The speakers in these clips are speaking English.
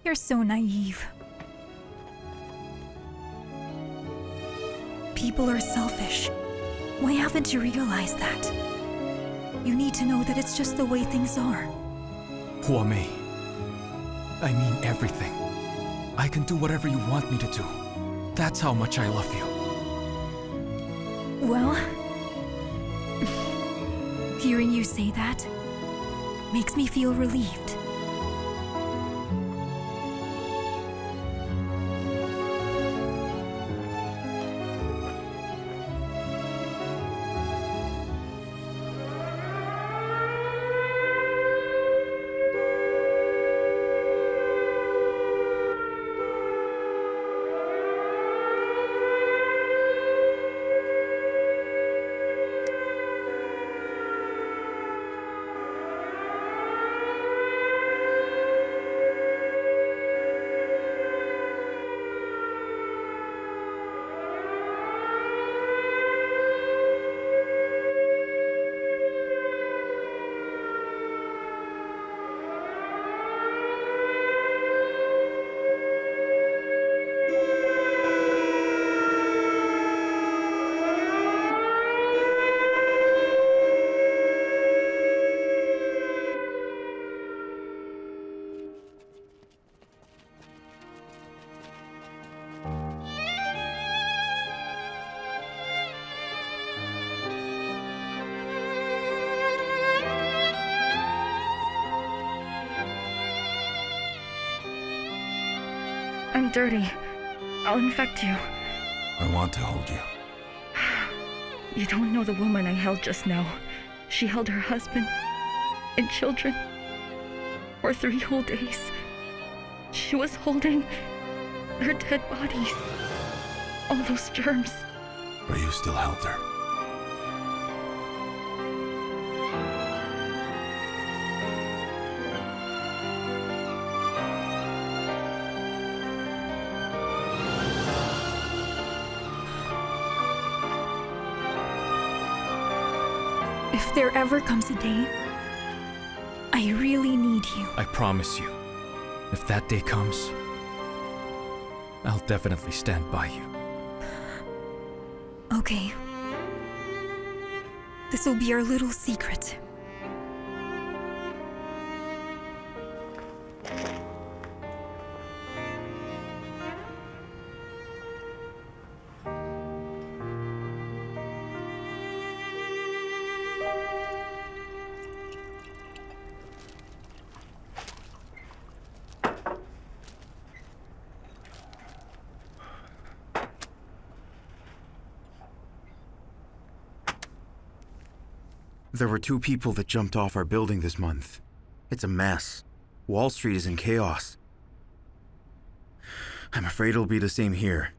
You're so naive. People are selfish. Why haven't you realized that? You need to know that it's just the way things are. Hua Mei, I mean everything. I can do whatever you want me to do. That's how much I love you. Well, hearing you say that makes me feel relieved. I'm dirty. I'll infect you. I want to hold you. You don't know the woman I held just now. She held her husband and children for 3 whole days. She was holding their dead bodies. All those germs. But you still held her. If there ever comes a day, I really need you. I promise you, if that day comes, I'll definitely stand by you. Okay. This will be our little secret. There were 2 people that jumped off our building this month. It's a mess. Wall Street is in chaos. I'm afraid it'll be the same here.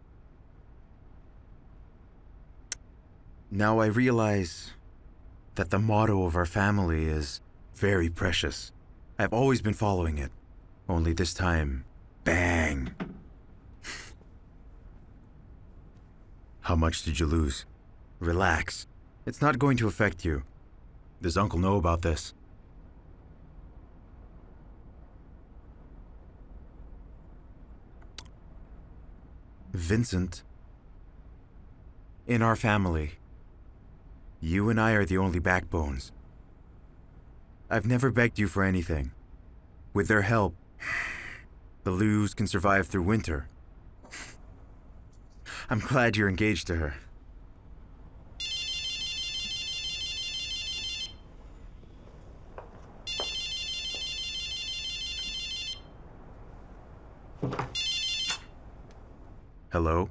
Now I realize that the motto of our family is very precious. I've always been following it. Only this time, bang. How much did you lose? Relax. It's not going to affect you. Does Uncle know about this? Vincent, in our family, you and I are the only backbones. I've never begged you for anything. With their help, the Lus can survive through winter. I'm glad you're engaged to her. Hello?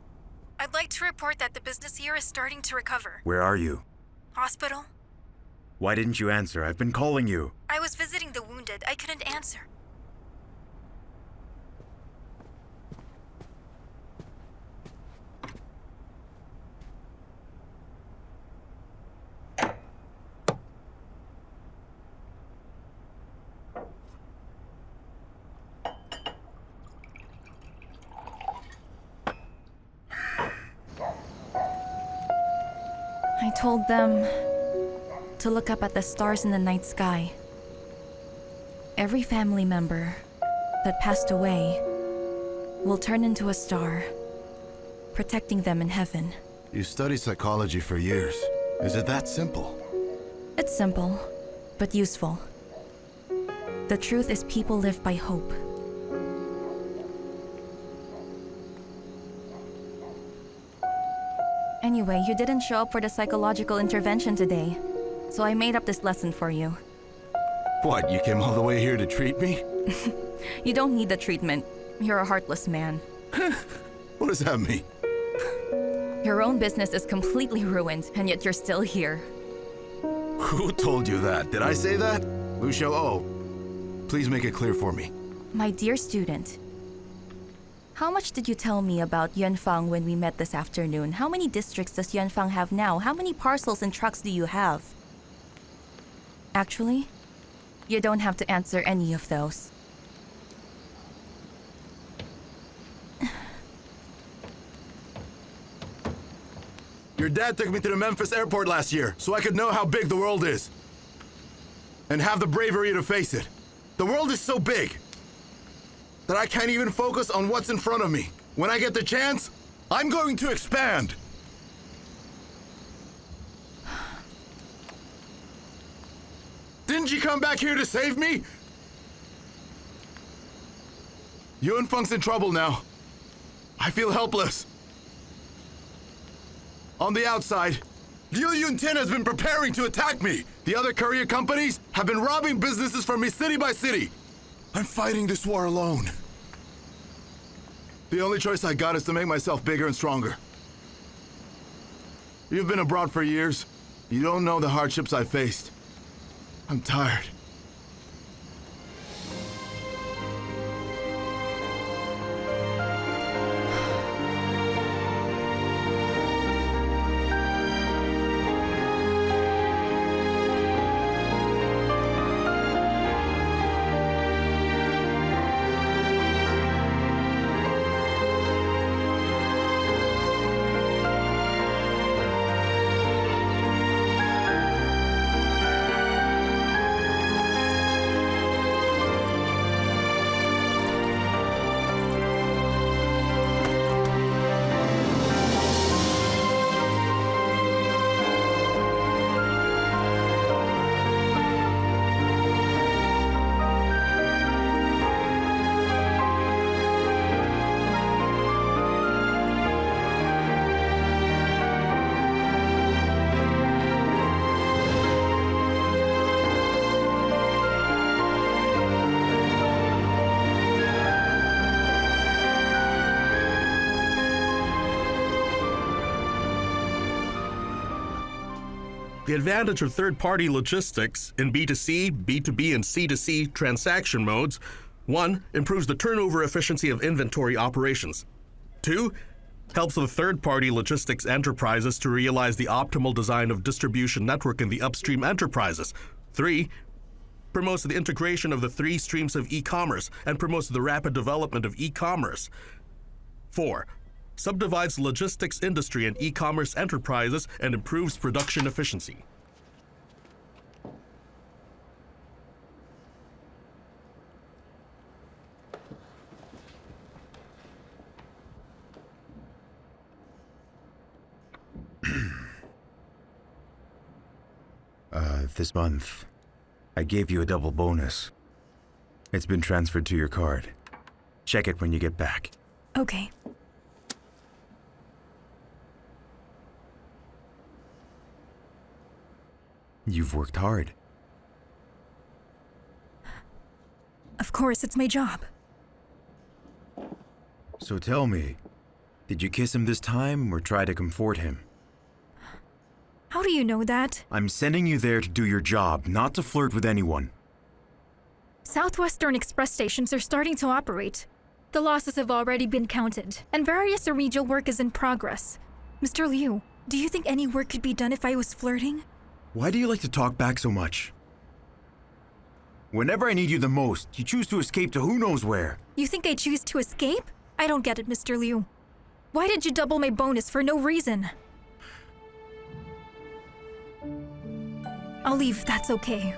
I'd like to report that the business here is starting to recover. Where are you? Hospital? Why didn't you answer? I've been calling you. I was visiting the wounded. I couldn't answer. I told them to look up at the stars in the night sky. Every family member that passed away will turn into a star, protecting them in heaven. You studied psychology for years. Is it that simple? It's simple, but useful. The truth is people live by hope. Anyway, you didn't show up for the psychological intervention today, so I made up this lesson for you. What, you came all the way here to treat me? You don't need the treatment. You're a heartless man. What does that mean? Your own business is completely ruined, and yet you're still here. Who told you that? Did I say that? Lu Xiao'ou, please make it clear for me. My dear student, how much did you tell me about Yuanfang when we met this afternoon? How many districts does Yuanfang have now? How many parcels and trucks do you have? Actually, you don't have to answer any of those. Your dad took me to the Memphis airport last year so I could know how big the world is. And have the bravery to face it. The world is so big that I can't even focus on what's in front of me. When I get the chance, I'm going to expand. Didn't you come back here to save me? Yuanfang's in trouble now. I feel helpless. On the outside, Liu Yun Tian has been preparing to attack me. The other courier companies have been robbing businesses from me city by city. I'm fighting this war alone. The only choice I got is to make myself bigger and stronger. You've been abroad for years. You don't know the hardships I faced. I'm tired. The advantage of third-party logistics in B2C, B2B, and C2C transaction modes: 1. Improves the turnover efficiency of inventory operations. 2. Helps the third-party logistics enterprises to realize the optimal design of distribution network in the upstream enterprises. 3. Promotes the integration of the 3 streams of e-commerce and promotes the rapid development of e-commerce. 4. Subdivides the logistics industry and e-commerce enterprises and improves production efficiency. This month, I gave you a double bonus. It's been transferred to your card. Check it when you get back. Okay. You've worked hard. Of course, it's my job. So tell me, did you kiss him this time or try to comfort him? How do you know that? I'm sending you there to do your job, not to flirt with anyone. Southwestern Express stations are starting to operate. The losses have already been counted, and various remedial work is in progress. Mr. Liu, do you think any work could be done if I was flirting? Why do you like to talk back so much? Whenever I need you the most, you choose to escape to who knows where. You think I choose to escape? I don't get it, Mr. Liu. Why did you double my bonus for no reason? I'll leave, that's okay.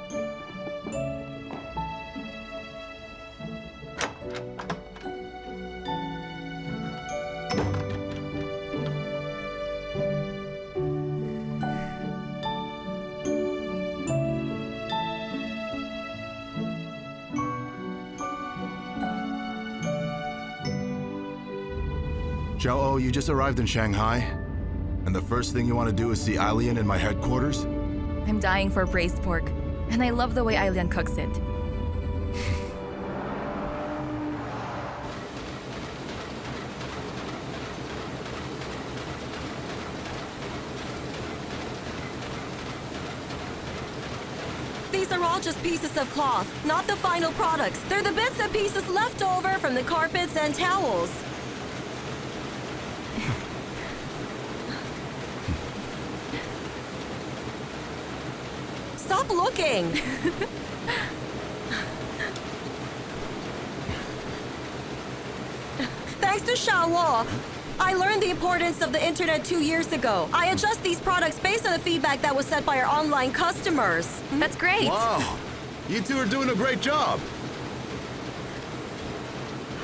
Xiao'ou, you just arrived in Shanghai, and the first thing you want to do is see Eileen in my headquarters? I'm dying for braised pork, and I love the way Eileen cooks it. These are all just pieces of cloth, not the final products. They're the bits and pieces left over from the carpets and towels. Stop looking! Thanks to Xiao'ou, I learned the importance of the internet 2 years ago. I adjust these products based on the feedback that was sent by our online customers. That's great. Wow, you two are doing a great job.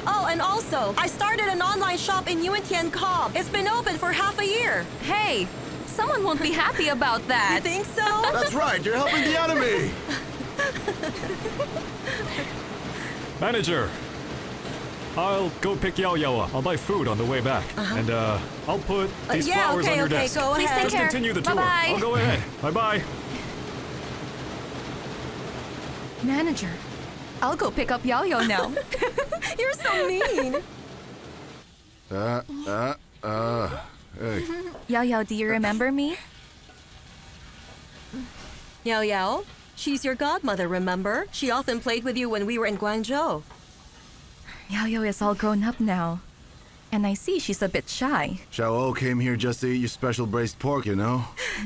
Oh, and also, I started an online shop in Yuan.com. It's been open for half a year. Hey, someone won't be happy about that. You think so? That's right, you're helping the enemy. Manager, I'll go pick Yao Yao up. I'll buy food on the way back. And I'll put these flowers on your desk. Go Please ahead. take Just care. continue the tour. Bye-bye. I'll go ahead. Bye-bye. Manager, I'll go pick up Yao Yao now. You're so mean. Hey. Yao Yao, do you remember me? Yao Yao, she's your godmother, remember? She often played with you when we were in Guangzhou. Yao Yao is all grown up now. And I see she's a bit shy. Xiao'ou came here just to eat your special braised pork, you know?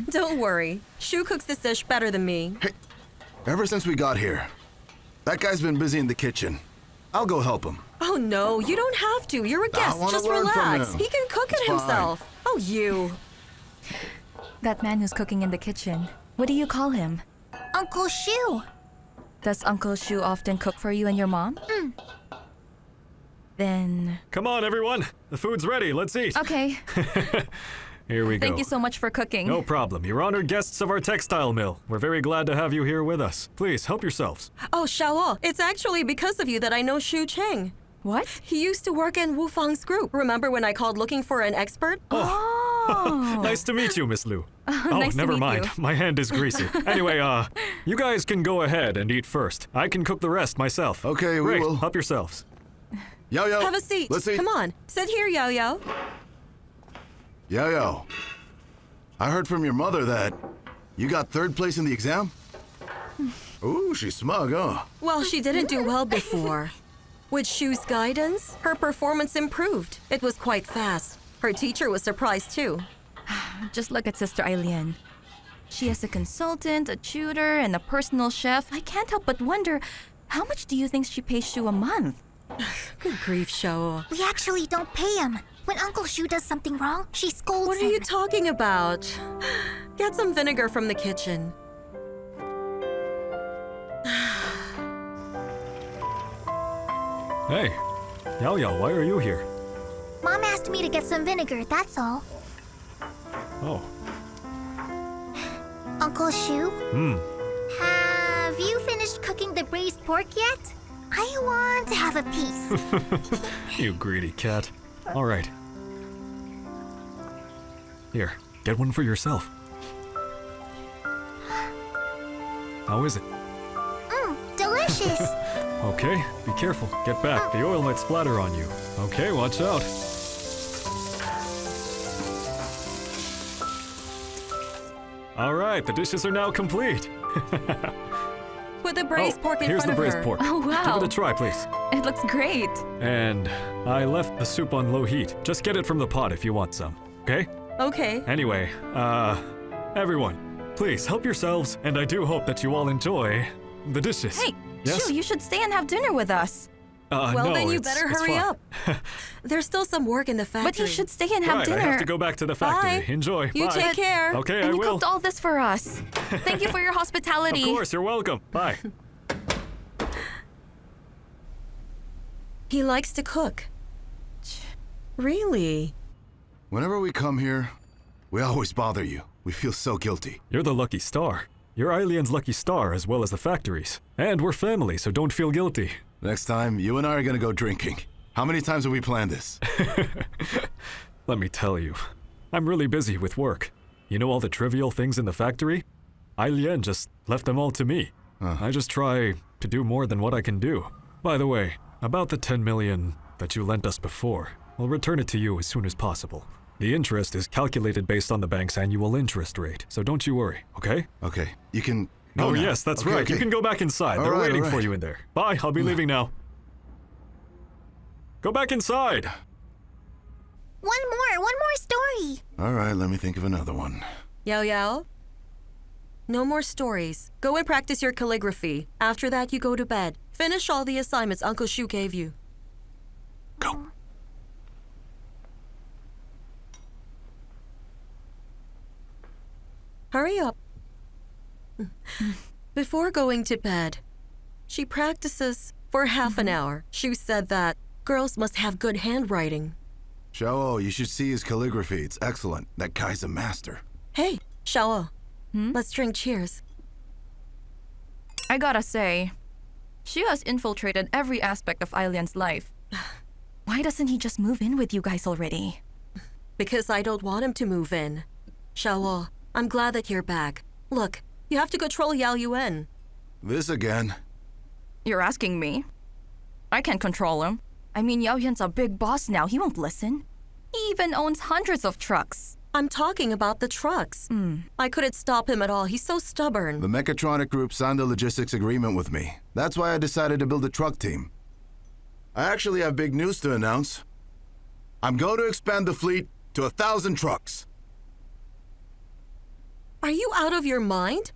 Don't worry. Shu cooks this dish better than me. Hey, ever since we got here, that guy's been busy in the kitchen. I'll go help him. Oh no, you don't have to. You're a guest. wanna Just learn from relax. him. He can cook it It's fine. himself. Oh, you. That man who's cooking in the kitchen. What do you call him? Uncle Shu. Does Uncle Shu often cook for you and your mom? Then... Come on, everyone. The food's ready. Let's eat. Okay. Here we go. Thank you so much for cooking. No problem. You're honored guests of our textile mill. We're very glad to have you here with us. Please, help yourselves. Oh, Xiao'ou, it's actually because of you that I know Shu Cheng. What? He used to work in Wu Fang's group. Remember when I called looking for an expert? Oh. Nice to meet you, Miss Lu. Nice to never meet mind. you. My hand is greasy. Anyway, you guys can go ahead and eat first. I can cook the rest myself. Okay, we Great. will. Help yourselves. Yao Yao. Have a seat. Let's eat. Come on. Sit here, Yao Yao. Yao Yao. I heard from your mother that you got third place in the exam? Ooh, she's smug, huh? Well, she didn't do well before. With Shu's guidance, her performance improved. It was quite fast. Her teacher was surprised too. Just look at Sister Eileen. She has a consultant, a tutor, and a personal chef. I can't help but wonder, how much do you think she pays Shu a month? Good grief, Xiao'ou. We actually don't pay him. When Uncle Shu does something wrong, she scolds What are him. you talking about? Get some vinegar from the kitchen. Hey, Yao Yao, why are you here? Mom asked me to get some vinegar, that's all. Oh, Uncle Shu? Have you finished cooking the braised pork yet? I want to have a piece. you greedy cat. All right. Here, get one for yourself. How is it? Delicious. Okay, be careful. Get back. The oil might splatter on you. Okay, watch out. All right, the dishes are now complete. Put the braised pork in here's front the of braised her. pork. Oh, wow. Give it a try, please. It looks great. And I left the soup on low heat. Just get it from the pot if you want some, okay? Okay. Anyway, everyone, please help yourselves, and I do hope that you all enjoy the dishes. Hey, Yes? Shu, you should stay and have dinner with us. Well, no, then you it's- better it's hurry fine. up. There's still some work in the factory. But you should stay and have Right, dinner. I have to go back to the factory. Bye. Enjoy. You Bye. take care. Okay, And I you will. cooked all this for us. Thank you for your hospitality. Of course, you're welcome. Bye. He likes to cook. Really? Whenever we come here, we always bother you. We feel so guilty. You're the lucky star. You're Eileen's lucky star as well as the factories. And we're family, so don't feel guilty. Next time, you and I are gonna go drinking. How many times have we planned this? Let me tell you, I'm really busy with work. You know all the trivial things in the factory? Lian just left them all to me. I just try to do more than what I can do. By the way, about the 10 million that you lent us before, I'll return it to you as soon as possible. The interest is calculated based on the bank's annual interest rate, so don't you worry, okay? Okay, you can go Oh now. yes, that's Okay, right. okay. You can go back inside. They're All right, waiting all for right. you in there. Bye, I'll be leaving now. Go back inside! One more story. All right, let me think of another one. Yao Yao? No more stories. Go and practice your calligraphy. After that, you go to bed. Finish all the assignments Uncle Shu gave you. Go. Hurry up. Before going to bed, she practices for half an hour. Shu said that girls must have good handwriting. Xiao'ou, you should see his calligraphy. It's excellent. That guy's a master. Hey, Xiao'ou, let's drink cheers. I gotta say, Shu has infiltrated every aspect of Lian's life. Why doesn't he just move in with you guys already? Because I don't want him to move in. Xiao'ou, I'm glad that you're back. Look, you have to control Yao Yuan. This again. You're asking me? I can't control him. I mean, Yao Yuan's a big boss now. He won't listen. He even owns hundreds of trucks. I'm talking about the trucks. I couldn't stop him at all. He's so stubborn. The Mechatronic Group signed a logistics agreement with me. That's why I decided to build a truck team. I actually have big news to announce. I'm going to expand the fleet to 1,000 trucks. Are you out of your mind?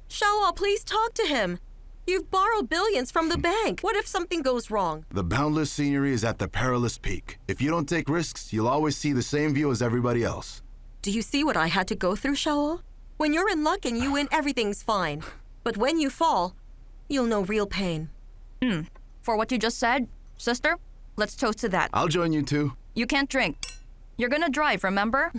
Xiao'ou, please talk to him. You've borrowed billions from the bank. What if something goes wrong? The boundless scenery is at the perilous peak. If you don't take risks, you'll always see the same view as everybody else. Do you see what I had to go through, Xiao'ou? When you're in luck and you win, everything's fine. But when you fall, you'll know real pain. For what you just said, sister, let's toast to that. I'll join you too. You can't drink. You're gonna drive, remember?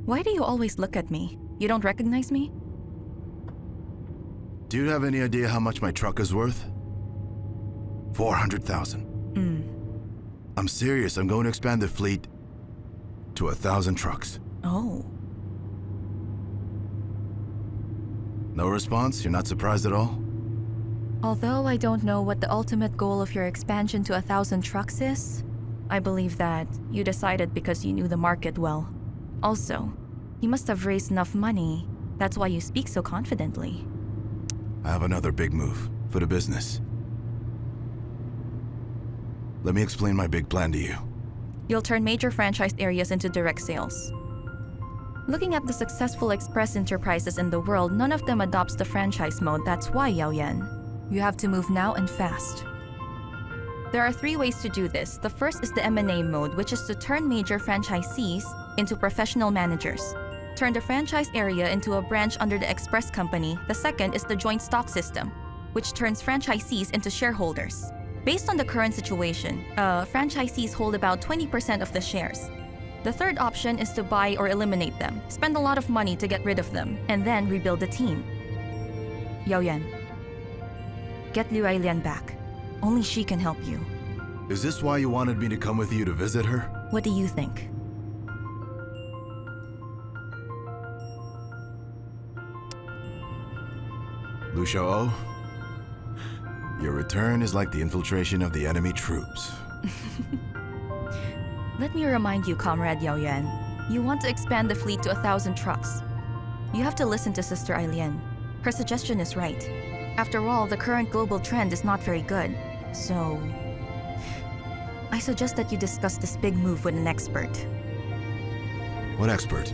Why do you always look at me? You don't recognize me? Do you have any idea how much my truck is worth? 400,000. I'm serious. I'm going to expand the fleet to 1,000 trucks. Oh. No response? You're not surprised at all? Although I don't know what the ultimate goal of your expansion to 1,000 trucks is, I believe that you decided because you knew the market well. Also, you must have raised enough money. That's why you speak so confidently. I have another big move for the business. Let me explain my big plan to you. You'll turn major franchised areas into direct sales. Looking at the successful express enterprises in the world, none of them adopts the franchise mode. That's why, Yao Yuan. You have to move now and fast. There are 3 ways to do this. The first is the M&A mode, which is to turn major franchisees into professional managers. Turn the franchise area into a branch under the express company. The second is the joint stock system, which turns franchisees into shareholders. Based on the current situation, franchisees hold about 20% of the shares. The third option is to buy or eliminate them, spend a lot of money to get rid of them, and then rebuild the team. Yao Yuan, get Liu Lian back. Only she can help you. Is this why you wanted me to come with you to visit her? What do you think? Lu Xiao'ou, your return is like the infiltration of the enemy troops. Let me remind you, Comrade Yao Yuan. You want to expand the fleet to 1,000 trucks. You have to listen to Sister Lian. Her suggestion is right. After all, the current global trend is not very good. So, I suggest that you discuss this big move with an expert. What expert?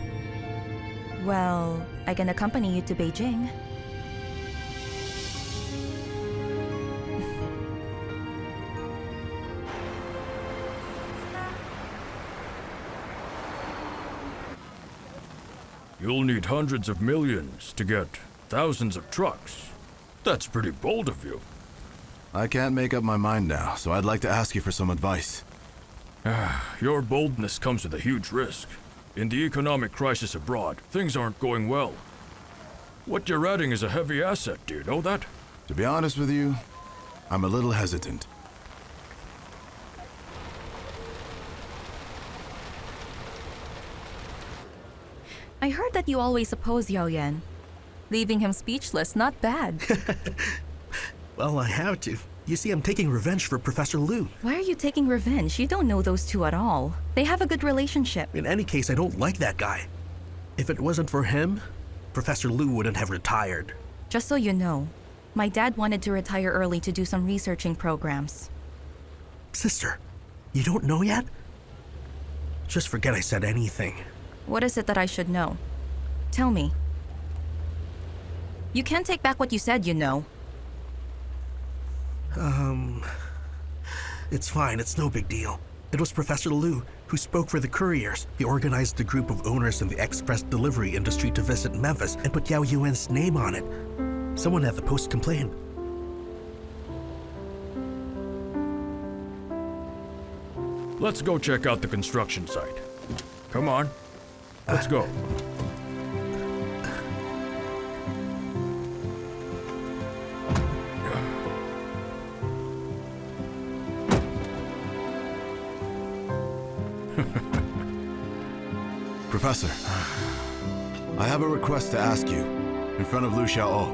Well, I can accompany you to Beijing. You'll need hundreds of millions to get thousands of trucks. That's pretty bold of you. I can't make up my mind now, so I'd like to ask you for some advice. Your boldness comes with a huge risk. In the economic crisis abroad, things aren't going well. What you're adding is a heavy asset, do you know that? To be honest with you, I'm a little hesitant. I heard that you always oppose Yao Yuan. Leaving him speechless, not bad. Well, I have to. You see, I'm taking revenge for Professor Lu. Why are you taking revenge? You don't know those two at all. They have a good relationship. In any case, I don't like that guy. If it wasn't for him, Professor Lu wouldn't have retired. Just so you know, my dad wanted to retire early to do some researching programs. Sister, you don't know yet? Just forget I said anything. What is it that I should know? Tell me. You can't take back what you said, you know. It's fine, it's no big deal. It was Professor Lu who spoke for the couriers. He organized a group of owners in the express delivery industry to visit Memphis and put Yao Yuan's name on it. Someone at the post complained. Let's go check out the construction site. Come on. Let's go. Professor, I have a request to ask you in front of Lu Xiao'ou.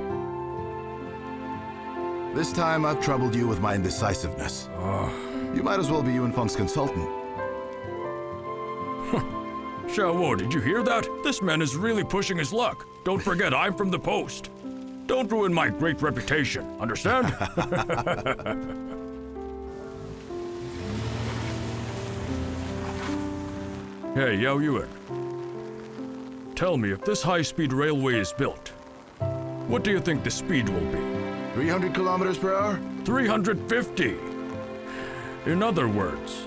This time I've troubled you with my indecisiveness. You might as well be Yuan Feng's consultant. Xiao'ou, did you hear that? This man is really pushing his luck. Don't forget, I'm from the post. Don't ruin my great reputation, understand? Hey, Yao Yuan. Tell me, if this high-speed railway is built, what do you think the speed will be? 300 kilometers per hour? 350! In other words,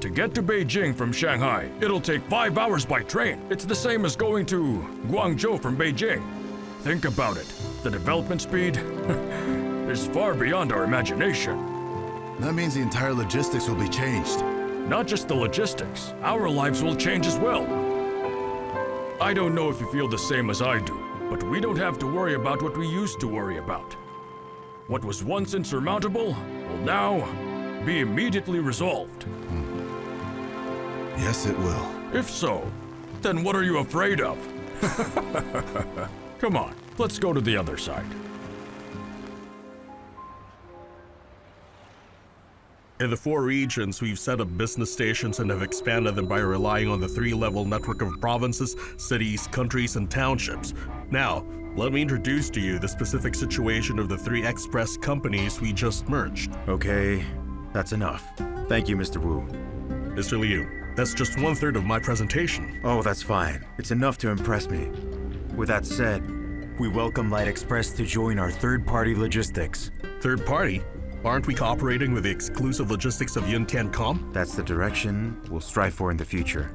to get to Beijing from Shanghai, it'll take 5 hours by train. It's the same as going to Guangzhou from Beijing. Think about it. The development speed is far beyond our imagination. That means the entire logistics will be changed. Not just the logistics, our lives will change as well. I don't know if you feel the same as I do, but we don't have to worry about what we used to worry about. What was once insurmountable will now be immediately resolved. Yes, it will. If so, then what are you afraid of? Come on, let's go to the other side. In the 4 regions, we've set up business stations and have expanded them by relying on the 3-level network of provinces, cities, countries, and townships. Now, let me introduce to you the specific situation of the 3 express companies we just merged. Okay, that's enough. Thank you, Mr. Wu. Mr. Liu, that's just 1/3 of my presentation. Oh, that's fine. It's enough to impress me. With that said, we welcome Light Express to join our third-party logistics. Third party? Aren't we cooperating with the exclusive logistics of Yun Tian Com? That's the direction we'll strive for in the future.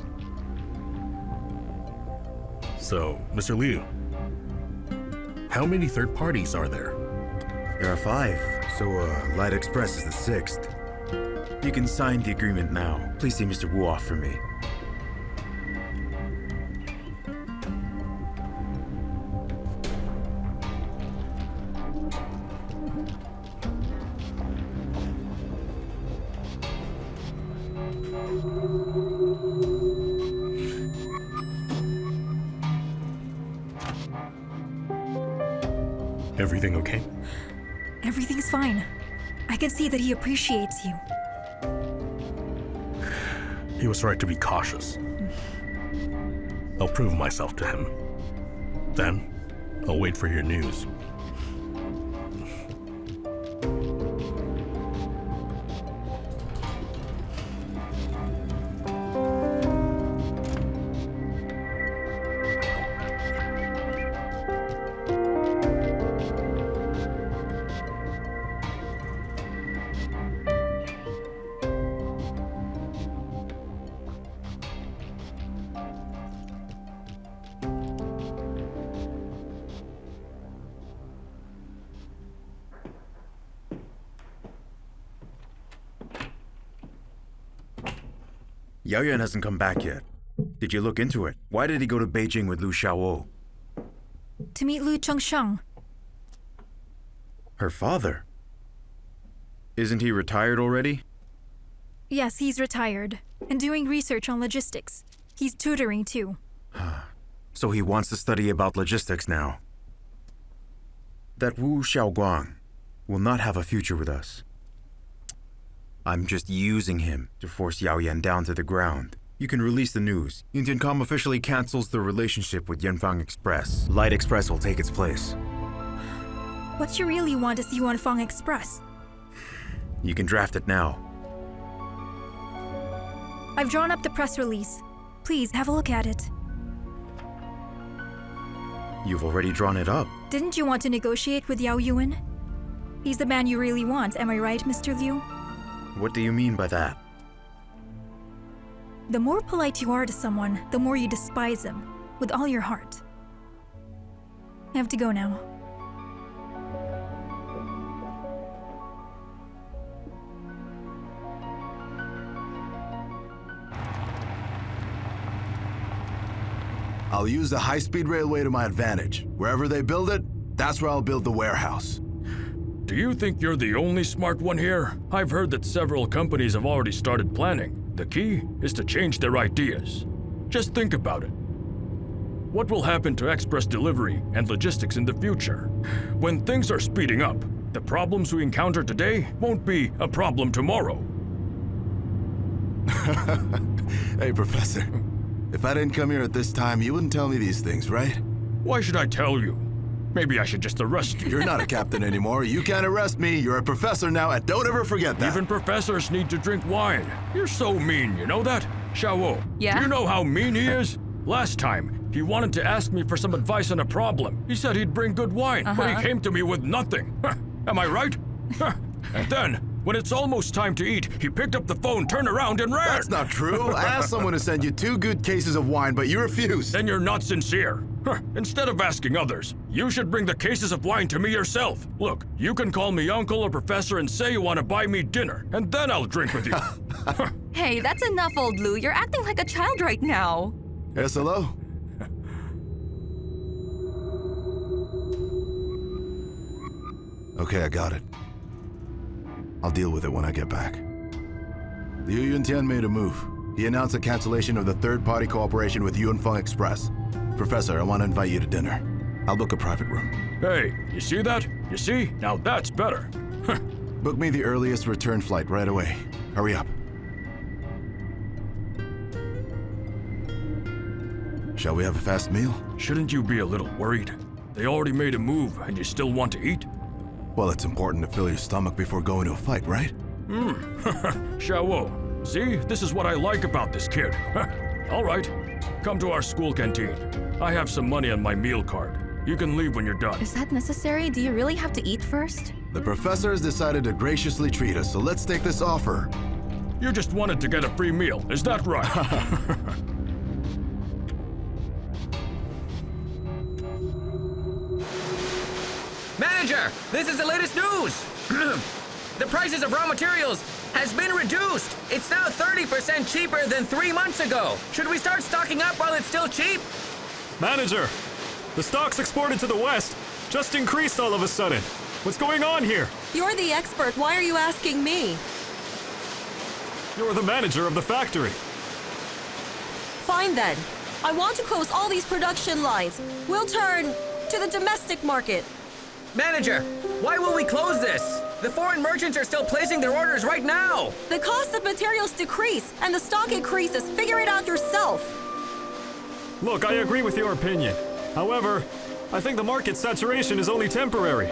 So, Mr. Liu, how many third parties are there? There are 5, so Light Express is the 6th. You can sign the agreement now. Please see Mr. Wu off for me. Everything okay? Everything's fine. I can see that he appreciates you. He was right to be cautious. I'll prove myself to him. Then, I'll wait for your news. Yao Yuan hasn't come back yet. Did you look into it? Why did he go to Beijing with Lu Xiao'ou? To meet Lu Chengsheng. Her father? Isn't he retired already? Yes, he's retired and doing research on logistics. He's tutoring too. So he wants to study about logistics now. That Wu Xiaoguang will not have a future with us. I'm just using him to force Yao Yan down to the ground. You can release the news. Indiancom officially cancels the relationship with Yanfang Express. Light Express will take its place. What you really want is Yuanfang Express. You can draft it now. I've drawn up the press release. Please have a look at it. You've already drawn it up. Didn't you want to negotiate with Yao Yuan? He's the man you really want, am I right, Mr. Liu? What do you mean by that? The more polite you are to someone, the more you despise him, with all your heart. I have to go now. I'll use the high-speed railway to my advantage. Wherever they build it, that's where I'll build the warehouse. Do you think you're the only smart one here? I've heard that several companies have already started planning. The key is to change their ideas. Just think about it. What will happen to express delivery and logistics in the future? When things are speeding up, the problems we encounter today won't be a problem tomorrow. Hey, Professor. If I didn't come here at this time, you wouldn't tell me these things, right? Why should I tell you? Maybe I should just arrest you. You're not a captain anymore. You can't arrest me. You're a professor now, and don't ever forget that. Even professors need to drink wine. You're so mean, you know that? Xiao'ou, Yeah? do you know how mean he is? Last time, he wanted to ask me for some advice on a problem. He said he'd bring good wine, but he came to me with nothing. Am I right? And then, when it's almost time to eat, he picked up the phone, turned around, and ran. That's not true. I asked someone to send you 2 good cases of wine, but you refused. Then you're not sincere. Instead of asking others, you should bring the cases of wine to me yourself. Look, you can call me uncle or professor and say you want to buy me dinner, and then I'll drink with you. Hey, that's enough, old Lu. You're acting like a child right now. Yes, hello? Okay, I got it. I'll deal with it when I get back. Liu Yun Tian made a move. He announced a cancellation of the third-party cooperation with Yuanfang Express. Professor, I want to invite you to dinner. I'll book a private room. Hey, you see that? You see? Now that's better. Book me the earliest return flight right away. Hurry up. Shall we have a fast meal? Shouldn't you be a little worried? They already made a move, and you still want to eat? Well, it's important to fill your stomach before going to a fight, right? Xiao'ou, see? This is what I like about this kid. All right, come to our school canteen. I have some money on my meal card. You can leave when you're done. Is that necessary? Do you really have to eat first? The professor has decided to graciously treat us, so let's take this offer. You just wanted to get a free meal, is that right? Manager, this is the latest news. The prices of raw materials has been reduced. It's now 30% cheaper than 3 months ago. Should we start stocking up while it's still cheap? Manager, the stocks exported to the West just increased all of a sudden. What's going on here? You're the expert. Why are you asking me? You're the manager of the factory. Fine then. I want to close all these production lines. We'll turn to the domestic market. Manager, why will we close this? The foreign merchants are still placing their orders right now. The cost of materials decrease and the stock increases. Figure it out yourself. Look, I agree with your opinion. However, I think the market saturation is only temporary.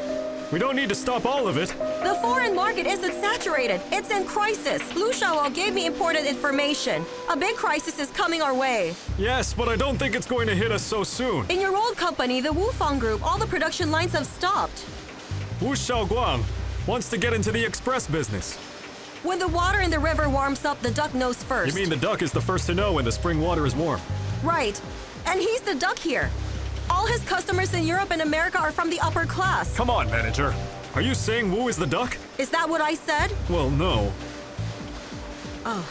We don't need to stop all of it. The foreign market isn't saturated. It's in crisis. Lu Xiao'ou gave me important information. A big crisis is coming our way. Yes, but I don't think it's going to hit us so soon. In your old company, the Wufang Group, all the production lines have stopped. Wu Xiaoguang wants to get into the express business. When the water in the river warms up, the duck knows first. You mean the duck is the first to know when the spring water is warm? Right. And he's the duck here. All his customers in Europe and America are from the upper class. Come on, manager. Are you saying Wu is the duck? Is that what I said? Well, no. Oh.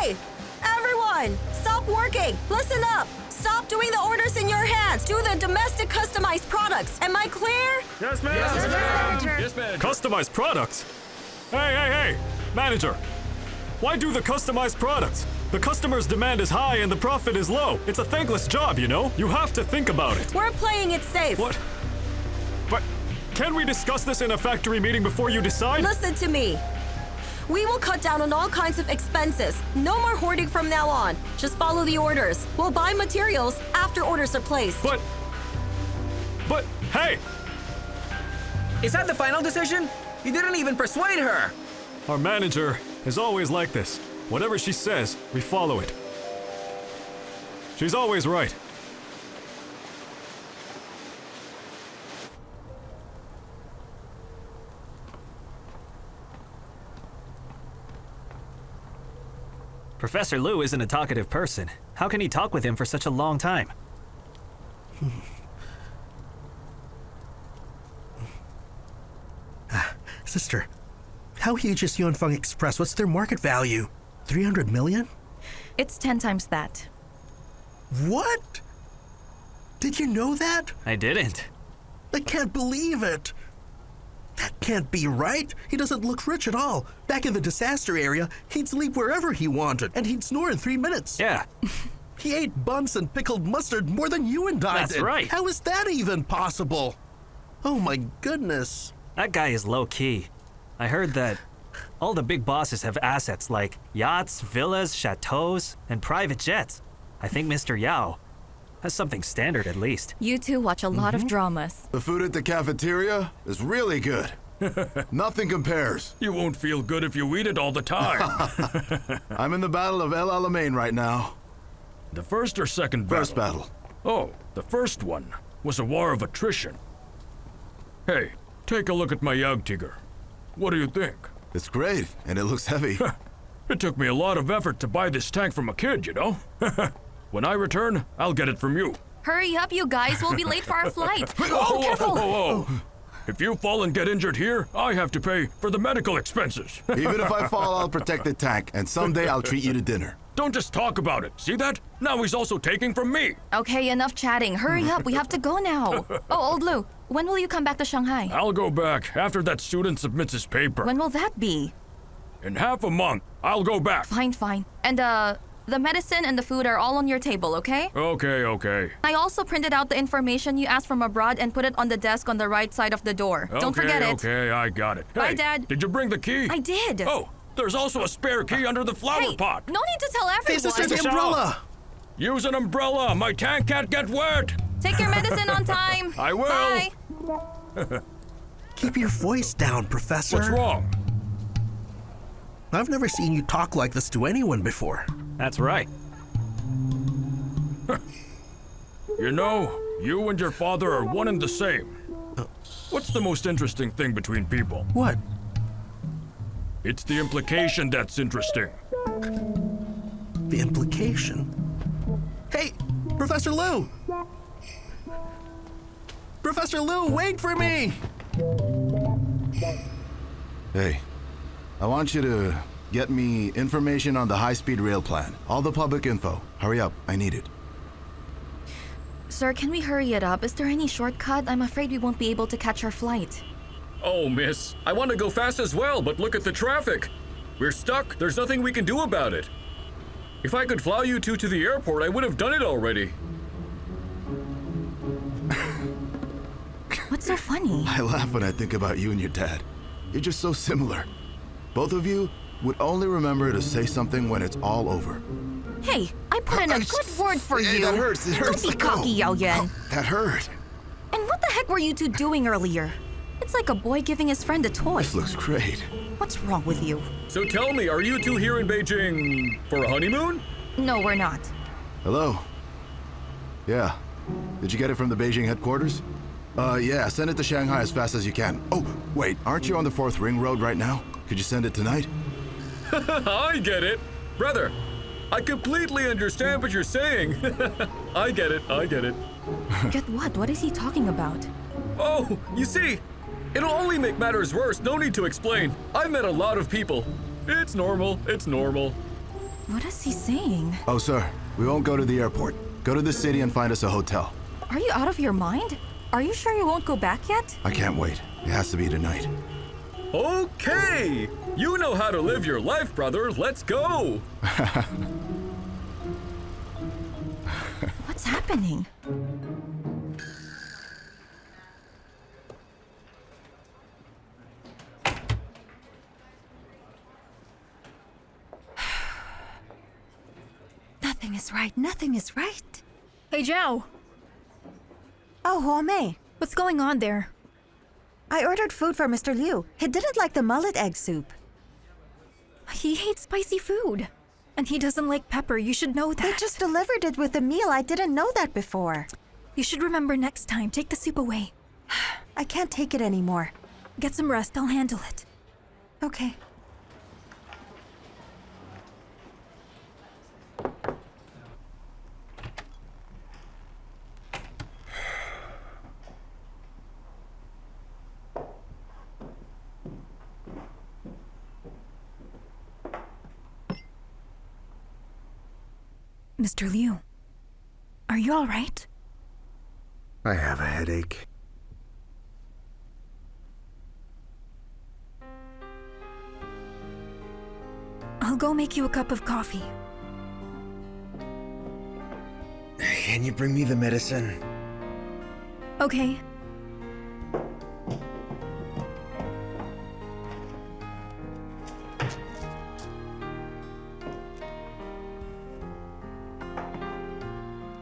Hey! Everyone! Stop working! Listen up! Stop doing the orders in your hands! Do the domestic customized products! Am I clear? Yes, ma'am. Yes, ma'am. Yes, ma'am. Customized products? Hey! Manager, why do the customized products? The customer's demand is high and the profit is low. It's a thankless job, you know? You have to think about it. We're playing it safe. What? But can we discuss this in a factory meeting before you decide? Listen to me. We will cut down on all kinds of expenses. No more hoarding from now on. Just follow the orders. We'll buy materials after orders are placed. But, hey! Is that the final decision? You didn't even persuade her. Our manager is always like this. Whatever she says, we follow it. She's always right. Professor Lu isn't a talkative person. How can he talk with him for such a long time? Sister, how huge is Yuanfeng Express? What's their market value? 300 million? It's 10 times that. What? Did you know that? I didn't. I can't believe it. That can't be right. He doesn't look rich at all. Back in the disaster area, he'd sleep wherever he wanted, and he'd snore in 3 minutes. Yeah. He ate buns and pickled mustard more than you and I did. That's right. How is that even possible? Oh my goodness. That guy is low-key. I heard that all the big bosses have assets like yachts, villas, chateaus, and private jets. I think Mr. Yao has something standard at least. You two watch a lot of dramas. The food at the cafeteria is really good. Nothing compares. You won't feel good if you eat it all the time. I'm in the Battle of El Alamein right now. The first or second battle? First battle. Oh, the first one was a war of attrition. Hey, take a look at my Jagdtiger. What do you think? It's great, and it looks heavy. It took me a lot of effort to buy this tank from a kid, you know? When I return, I'll get it from you. Hurry up, you guys. We'll be late for our flight. Oh, careful. Whoa. If you fall and get injured here, I have to pay for the medical expenses. Even if I fall, I'll protect the tank, and someday I'll treat you to dinner. Don't just talk about it. See that? Now he's also taking from me. Okay, enough chatting. Hurry up. We have to go now. Oh, Old Lu, when will you come back to Shanghai? I'll go back after that student submits his paper. When will that be? In half a month, I'll go back. Fine. And, the medicine and the food are all on your table, okay? Okay. I also printed out the information you asked from abroad and put it on the desk on the right side of the door. Don't forget it. Okay, I got it. Bye, Hey, Dad. Did you bring the key? I did. Oh, there's also a spare key under the flower Hey, pot. no need to tell everyone. Hey, sister, the umbrella! Use an umbrella. My tank can't get wet. Take your medicine on time. I will. Bye. Keep your voice down, Professor. What's wrong? I've never seen you talk like this to anyone before. That's right. You know, you and your father are one and the same. What's the most interesting thing between people? What? It's the implication that's interesting. The implication? Hey, Professor Lu! Professor Lu, wait for me! Hey, I want you to get me information on the high-speed rail plan. All the public info. Hurry up, I need it. Sir, can we hurry it up? Is there any shortcut? I'm afraid we won't be able to catch our flight. Oh, miss. I want to go fast as well, but look at the traffic. We're stuck. There's nothing we can do about it. If I could fly you two to the airport, I would have done it already. What's so funny? I laugh when I think about you and your dad. You're just so similar. Both of you would only remember to say something when it's all over. Hey, I put in a good word for Hey, you. that hurts. It hurts. Don't be Let go. cocky, Yao Yuan. That hurt. And what the heck were you two doing earlier? It's like a boy giving his friend a toy. This looks great. What's wrong with you? So tell me, are you two here in Beijing for a honeymoon? No, we're not. Hello? Yeah. Did you get it from the Beijing headquarters? Yeah, send it to Shanghai as fast as you can. Oh, wait, aren't you on the 4th Ring Road right now? Could you send it tonight? I get it. Brother, I completely understand what you're saying. I get it. Get what? What is he talking about? Oh, you see, it'll only make matters worse. No need to explain. I've met a lot of people. It's normal. What is he saying? Oh, sir, we won't go to the airport. Go to the city and find us a hotel. Are you out of your mind? Are you sure you won't go back yet? I can't wait. It has to be tonight. Okay! You know how to live your life, brother. Let's go! What's happening? Nothing is right. Nothing is right. Hey, Zhao. Oh, Hua Mei. What's going on there? I ordered food for Mr. Liu. He didn't like the mullet egg soup. He hates spicy food. And he doesn't like pepper. You should know that. They just delivered it with the meal. I didn't know that before. You should remember next time. Take the soup away. I can't take it anymore. Get some rest. I'll handle it. Okay. Mr. Liu, are you all right? I have a headache. I'll go make you a cup of coffee. Can you bring me the medicine? Okay.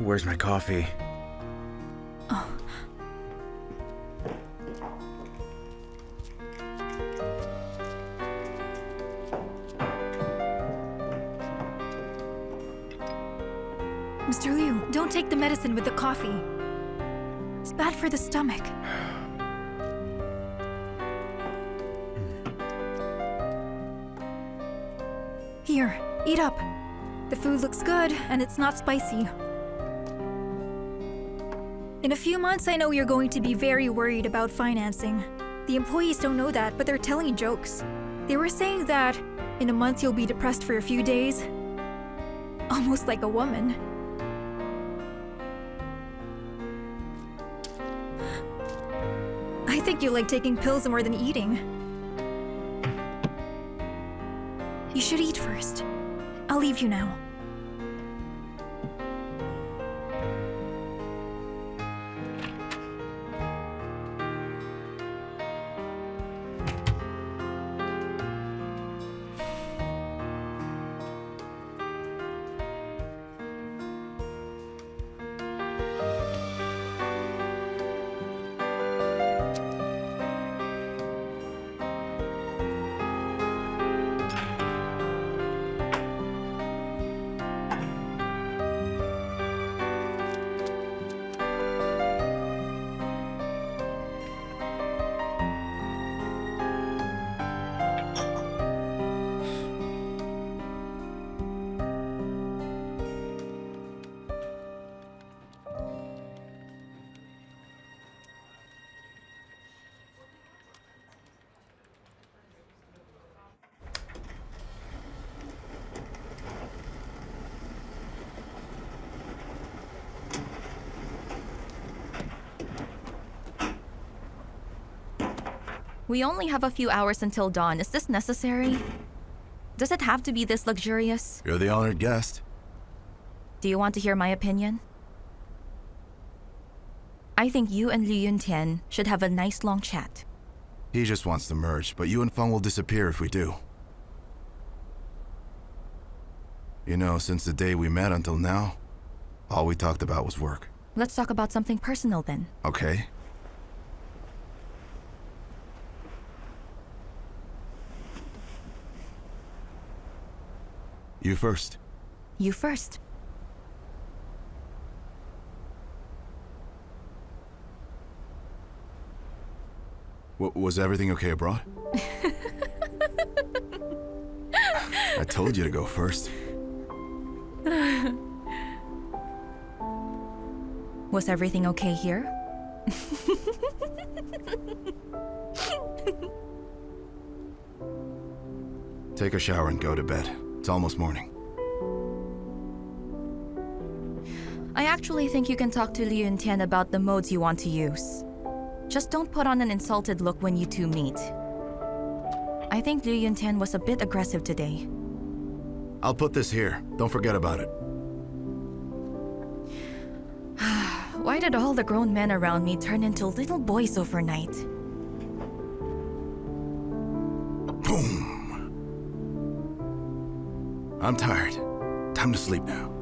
Where's my coffee? Oh. Mr. Liu, don't take the medicine with the coffee. It's bad for the stomach. Here, eat up. The food looks good, and it's not spicy. In a few months, I know you're going to be very worried about financing. The employees don't know that, but they're telling jokes. They were saying that in a month you'll be depressed for a few days. Almost like a woman. I think you like taking pills more than eating. You should eat first. I'll leave you now. We only have a few hours until dawn. Is this necessary? Does it have to be this luxurious? You're the honored guest. Do you want to hear my opinion? I think you and Liu Yun Tian should have a nice long chat. He just wants to merge, but you and Feng will disappear if we do. You know, since the day we met until now, all we talked about was work. Let's talk about something personal then. Okay. You first. You first. Was everything okay abroad? I told you to go first. Was everything okay here? Take a shower and go to bed. It's almost morning. I actually think you can talk to Liu Yun Tian about the modes you want to use. Just don't put on an insulted look when you two meet. I think Liu Yun Tian was a bit aggressive today. I'll put this here. Don't forget about it. Why did all the grown men around me turn into little boys overnight? Boom. I'm tired. Time to sleep now.